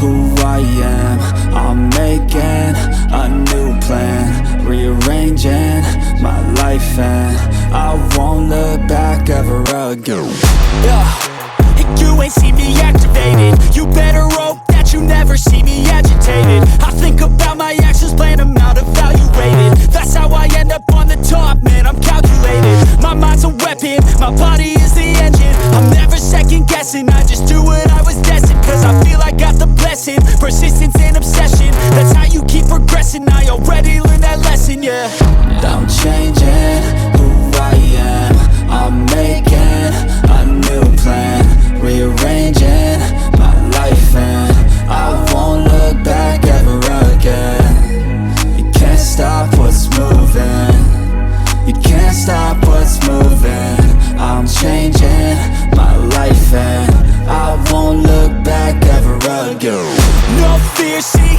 who I am. I'm making a new plan, rearranging my life, and I won't look back ever again. And you ain't see me activated. You better hope that you never see me agitated. I think about my actions, plan them out, evaluated. That's how I end up on the top, man, I'm calculated. My mind's a weapon, my body is the engine. I'm never second guessing, I just do what I was destined. Cause I feel I got the blessing, persistence and obsession. That's how you keep progressing, I already learned that lesson, yeah. I'm changing who I am. I'm making a new plan, rearranging my life, and I won't look back ever again. You can't stop what's moving, you can't stop what's moving. I'm changing my life, and I won't look back ever again. No fear, see